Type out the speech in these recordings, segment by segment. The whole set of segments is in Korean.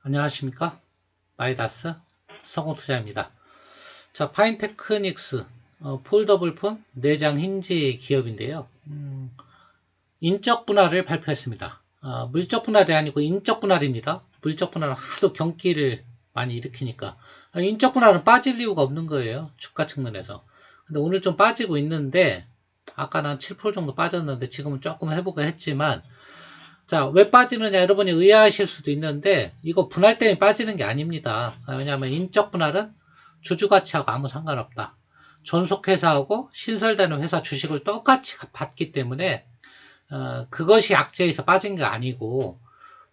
안녕하십니까? 마이다스 성공투자입니다. 자, 파인테크닉스 폴더블폰 내장 힌지 기업인데요. 인적 분할을 발표했습니다. 물적 분할이 아니고 인적 분할입니다. 물적 분할은 하도 경기를 많이 일으키니까. 인적 분할은 빠질 이유가 없는 거예요. 주가 측면에서. 근데 오늘 좀 빠지고 있는데, 아까는 한 7% 정도 빠졌는데 지금은 조금 회복을 했지만, 자, 왜 빠지느냐 여러분이 의아하실 수도 있는데 이거 분할 때문에 빠지는 게 아닙니다. 왜냐하면 인적 분할은 주주가치하고 아무 상관없다. 존속회사하고 신설되는 회사 주식을 똑같이 받기 때문에 그것이 악재에서 빠진 게 아니고,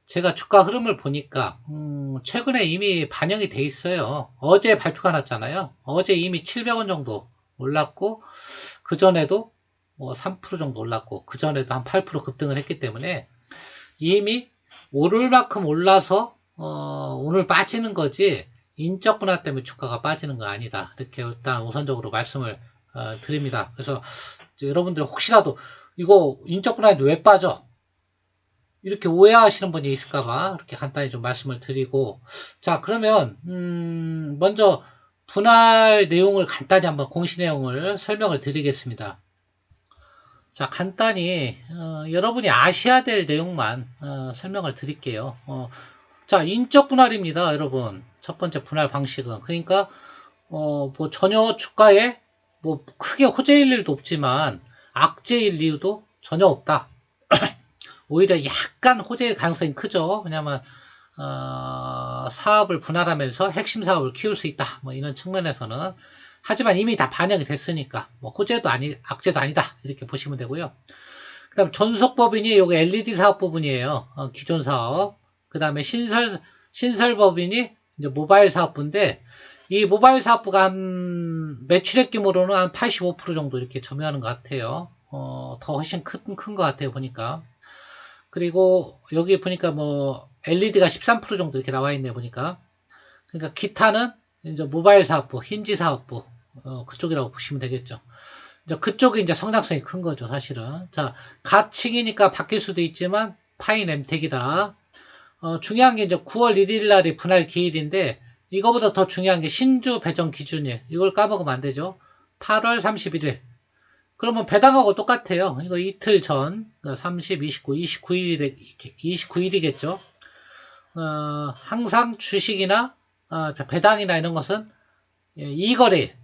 제가 주가 흐름을 보니까 최근에 이미 반영이 돼 있어요. 어제 발표가 났잖아요. 어제 이미 700원 정도 올랐고, 그전에도 뭐 3% 정도 올랐고, 그전에도 한 8% 급등을 했기 때문에 이미 오를 만큼 올라서 오늘 빠지는 거지, 인적 분할 때문에 주가가 빠지는 거 아니다. 이렇게 일단 우선적으로 말씀을 드립니다. 그래서 여러분들 혹시라도 이거 인적 분할인데 왜 빠져? 이렇게 오해하시는 분이 있을까봐 이렇게 간단히 좀 말씀을 드리고, 자, 그러면 먼저 분할 내용을 간단히 한번 공시 내용을 설명을 드리겠습니다. 자, 간단히 여러분이 아셔야 될 내용만 설명을 드릴게요. 자, 인적 분할입니다, 여러분. 첫 번째 분할 방식은. 그러니까 뭐 전혀 주가에 뭐 크게 호재일 일도 없지만 악재일 이유도 전혀 없다. 오히려 약간 호재일 가능성이 크죠. 왜냐면 사업을 분할하면서 핵심 사업을 키울 수 있다. 뭐 이런 측면에서는. 하지만 이미 다 반영이 됐으니까 뭐 호재도 아니 악재도 아니다, 이렇게 보시면 되고요. 그 다음 존속법인이 요게 LED 사업 부분이에요. 기존 사업. 그 다음에 신설법인이 이제 모바일 사업부인데, 이 모바일 사업부가 한 매출액 규모로는 한 85% 정도 이렇게 점유하는 것 같아요. 더 훨씬 큰 것 같아요, 보니까. 그리고 여기 보니까 뭐 LED가 13% 정도 이렇게 나와 있네, 보니까. 그러니까 기타는 이제 모바일 사업부, 힌지 사업부, 그쪽이라고 보시면 되겠죠. 이제 그쪽이 이제 성장성이 큰 거죠, 사실은. 자, 가칭이니까 바뀔 수도 있지만 파인 엠텍이다. 중요한 게 이제 9월 1일 날이 분할 기일인데, 이거보다 더 중요한 게 신주 배정 기준일. 이걸 까먹으면 안 되죠. 8월 31일. 그러면 배당하고 똑같아요. 이거 이틀 전, 30, 29, 29일이겠죠. 항상 주식이나 배당이나 이런 것은 2거래일,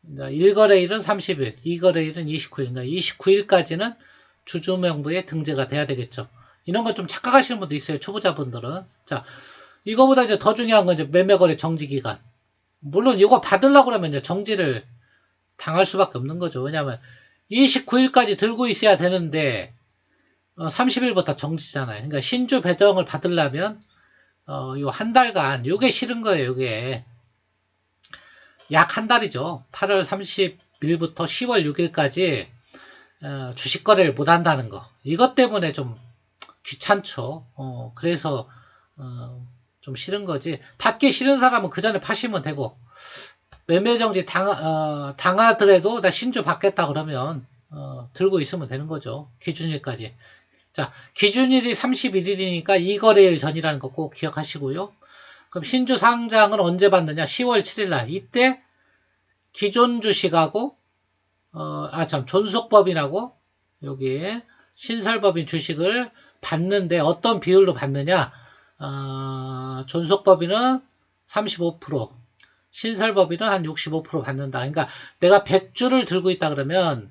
1거래일은 30일, 2거래일은 29일, 29일까지는 주주명부에 등재가 돼야 되겠죠. 이런 건 좀 착각하시는 분도 있어요, 초보자분들은. 자, 이거보다 이제 더 중요한 건 이제 매매거래 정지기간. 물론 이거 받으려고 그러면 이제 정지를 당할 수밖에 없는 거죠. 왜냐하면 29일까지 들고 있어야 되는데 30일부터 정지잖아요. 그러니까 신주 배정을 받으려면 요 한 달간, 요게 싫은 거예요, 요게. 약 한 달이죠. 8월 30일부터 10월 6일까지 주식 거래를 못 한다는 거. 이것 때문에 좀 귀찮죠. 그래서 좀 싫은 거지. 받기 싫은 사람은 그 전에 파시면 되고, 매매정지 당하더라도 나 신주 받겠다 그러면 들고 있으면 되는 거죠. 기준일까지. 자, 기준일이 31일이니까 2거래일 전이라는 거 꼭 기억하시고요. 그럼 신주 상장은 언제 받느냐? 10월 7일 날. 이때 기존 주식하고 존속법인하고 여기 신설법인 주식을 받는데 어떤 비율로 받느냐? 존속법인은 35%, 신설법인은 한 65% 받는다. 그러니까 내가 100주를 들고 있다 그러면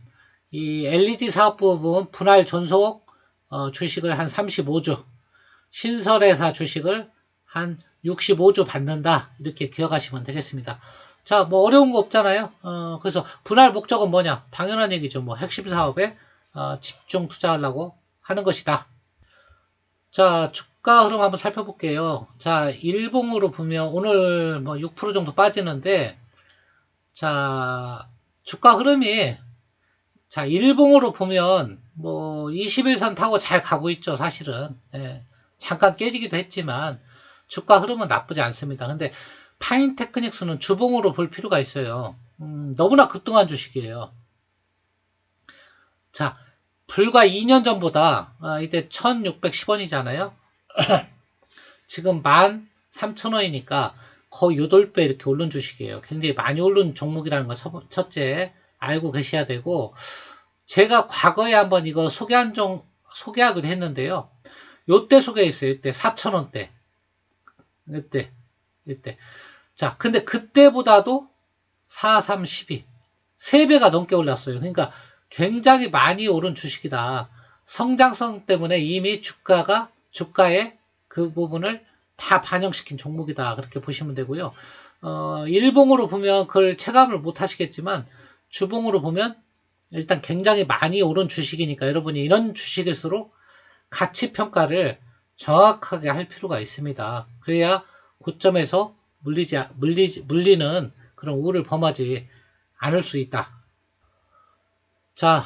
이 LED 사업 부분 분할 존속 주식을 한 35주, 신설회사 주식을 한 65주 받는다. 이렇게 기억하시면 되겠습니다. 자, 뭐 어려운 거 없잖아요. 그래서 분할 목적은 뭐냐? 당연한 얘기죠. 뭐 핵심 사업에 집중 투자하려고 하는 것이다. 자, 주가 흐름 한번 살펴볼게요. 자, 일봉으로 보면 오늘 뭐 6% 정도 빠지는데, 자, 주가 흐름이, 자, 일봉으로 보면 뭐 21선 타고 잘 가고 있죠, 사실은. 예, 잠깐 깨지기도 했지만 주가 흐름은 나쁘지 않습니다. 근데 파인테크닉스는 주봉으로 볼 필요가 있어요. 너무나 급등한 주식이에요. 자, 불과 2년 전보다 이때 1610원이잖아요. 지금 13,000원이니까 거의 8배 이렇게 오른 주식이에요. 굉장히 많이 오른 종목이라는 거 첫째 알고 계셔야 되고, 제가 과거에 한번 이거 소개하기도 했는데요. 요때 소개했어요. 이때 4,000원대. 이때. 자, 근데 그때보다도 4, 3, 12. 3배가 넘게 올랐어요. 그러니까 굉장히 많이 오른 주식이다. 성장성 때문에 이미 주가의 그 부분을 다 반영시킨 종목이다. 그렇게 보시면 되고요. 일봉으로 보면 그걸 체감을 못 하시겠지만, 주봉으로 보면 일단 굉장히 많이 오른 주식이니까 여러분이 이런 주식일수록 가치 평가를 정확하게 할 필요가 있습니다. 그래야 고점에서 물리는 그런 우를 범하지 않을 수 있다. 자,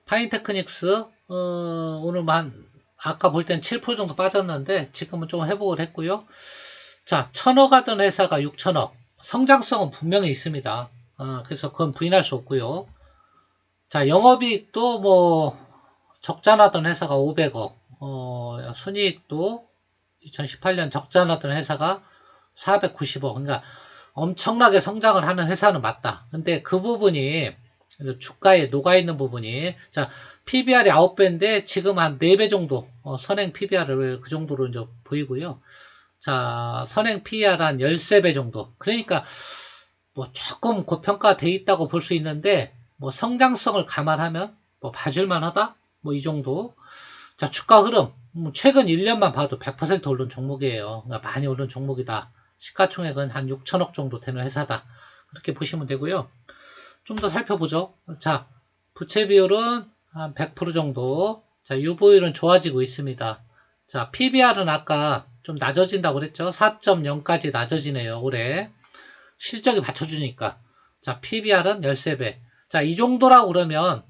파인테크닉스, 오늘만, 아까 볼 땐 7% 정도 빠졌는데, 지금은 좀 회복을 했고요. 자, 1,000억 하던 회사가 6,000억. 성장성은 분명히 있습니다. 그래서 그건 부인할 수 없고요. 자, 영업이익도 적자 나던 회사가 500억. 순이익도 2018년 적자 나던 회사가 490억. 그러니까 엄청나게 성장을 하는 회사는 맞다. 근데 그 부분이 주가에 녹아있는 부분이, 자, PBR이 9배인데 지금 한 4배 정도, 선행 PBR을 그 정도로 이제 보이고요. 자, 선행 PER 한 13배 정도. 그러니까 조금 고평가돼 있다고 볼 수 있는데, 성장성을 감안하면 봐줄만 하다? 이 정도. 자, 주가 흐름. 최근 1년만 봐도 100% 오른 종목이에요. 그러니까 많이 오른 종목이다. 시가총액은 한 6천억 정도 되는 회사다. 그렇게 보시면 되고요. 좀 더 살펴보죠. 자, 부채 비율은 한 100% 정도. 자, 유보율은 좋아지고 있습니다. 자, PBR은 아까 좀 낮아진다고 그랬죠. 4.0까지 낮아지네요, 올해. 실적이 받쳐주니까. 자, PBR은 13배. 자, 이 정도라고 그러면,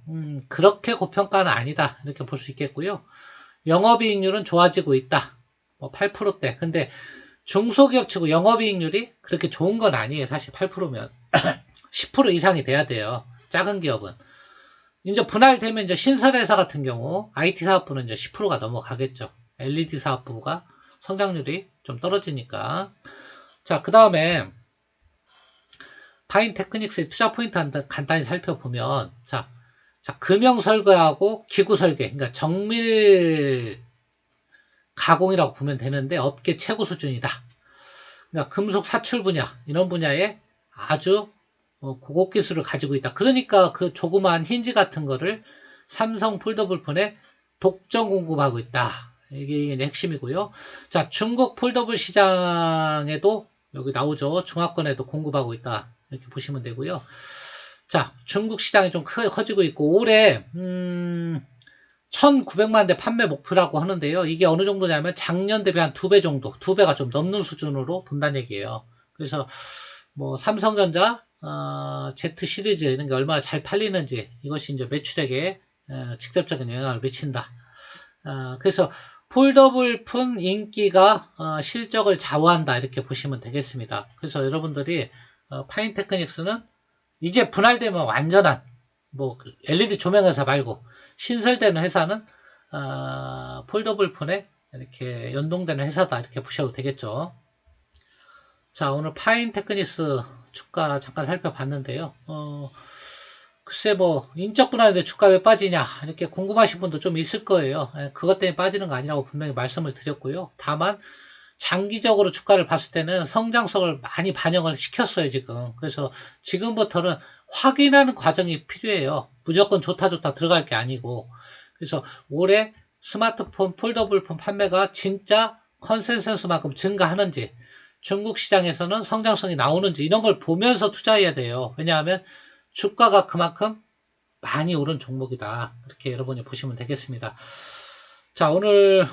그렇게 고평가는 아니다. 이렇게 볼 수 있겠고요. 영업이익률은 좋아지고 있다. 8%대. 근데 중소기업치고 영업이익률이 그렇게 좋은 건 아니에요. 사실 8%면. 10% 이상이 돼야 돼요. 작은 기업은. 이제 분할되면 이제 신설회사 같은 경우, IT 사업부는 이제 10%가 넘어가겠죠. LED 사업부가 성장률이 좀 떨어지니까. 자, 그 다음에, 파인테크닉스의 투자 포인트 간단히 살펴보면, 자, 금형 설계하고 기구 설계, 그러니까 정밀 가공이라고 보면 되는데 업계 최고 수준이다. 그러니까 금속 사출 분야, 이런 분야에 아주 고급 기술을 가지고 있다. 그러니까 그 조그마한 힌지 같은 거를 삼성 폴더블폰에 독점 공급하고 있다. 이게 핵심이고요. 자, 중국 폴더블 시장에도 여기 나오죠. 중화권에도 공급하고 있다. 이렇게 보시면 되고요. 자, 중국 시장이 좀 커지고 있고 올해 1,900만 대 판매 목표라고 하는데요. 이게 어느 정도냐면 작년 대비 한 2배 정도, 2배가 좀 넘는 수준으로 본다는 얘기예요. 그래서 삼성전자 Z 시리즈 이런 게 얼마나 잘 팔리는지 이것이 이제 매출액에 직접적인 영향을 미친다. 그래서 폴더블폰 인기가 실적을 좌우한다 이렇게 보시면 되겠습니다. 그래서 여러분들이 파인테크닉스는 이제 분할되면 완전한 LED 조명 회사 말고 신설되는 회사는 폴더블폰에 이렇게 연동되는 회사다 이렇게 보셔도 되겠죠. 자, 오늘 파인테크닉스 주가 잠깐 살펴봤는데요. 글쎄 인적 분할인데 주가 왜 빠지냐 이렇게 궁금하신 분도 좀 있을 거예요. 그것 때문에 빠지는 거 아니라고 분명히 말씀을 드렸고요. 다만 장기적으로 주가를 봤을 때는 성장성을 많이 반영을 시켰어요, 지금. 그래서 지금부터는 확인하는 과정이 필요해요. 무조건 좋다 들어갈 게 아니고. 그래서 올해 스마트폰, 폴더블폰 판매가 진짜 컨센서스만큼 증가하는지, 중국 시장에서는 성장성이 나오는지 이런 걸 보면서 투자해야 돼요. 왜냐하면 주가가 그만큼 많이 오른 종목이다. 이렇게 여러분이 보시면 되겠습니다. 자, 오늘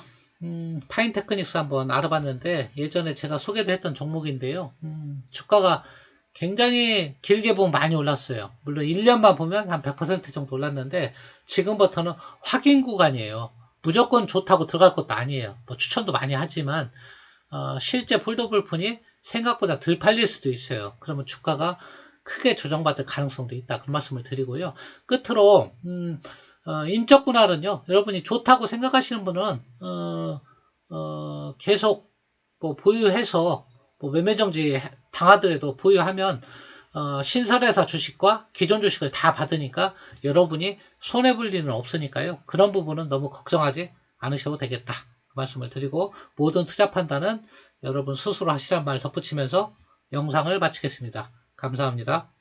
파인테크닉스 한번 알아봤는데 예전에 제가 소개도 했던 종목인데요. 주가가 굉장히 길게 보면 많이 올랐어요. 물론 1년만 보면 한 100% 정도 올랐는데 지금부터는 확인 구간이에요. 무조건 좋다고 들어갈 것도 아니에요. 추천도 많이 하지만 실제 폴더블폰이 생각보다 덜 팔릴 수도 있어요. 그러면 주가가 크게 조정받을 가능성도 있다. 그런 말씀을 드리고요. 끝으로 인적 분할은요. 여러분이 좋다고 생각하시는 분은 계속 뭐 보유해서 뭐 매매정지 당하더라도 보유하면 신설회사 주식과 기존 주식을 다 받으니까 여러분이 손해볼 일은 없으니까요. 그런 부분은 너무 걱정하지 않으셔도 되겠다. 그 말씀을 드리고 모든 투자 판단은 여러분 스스로 하시란 말 덧붙이면서 영상을 마치겠습니다. 감사합니다.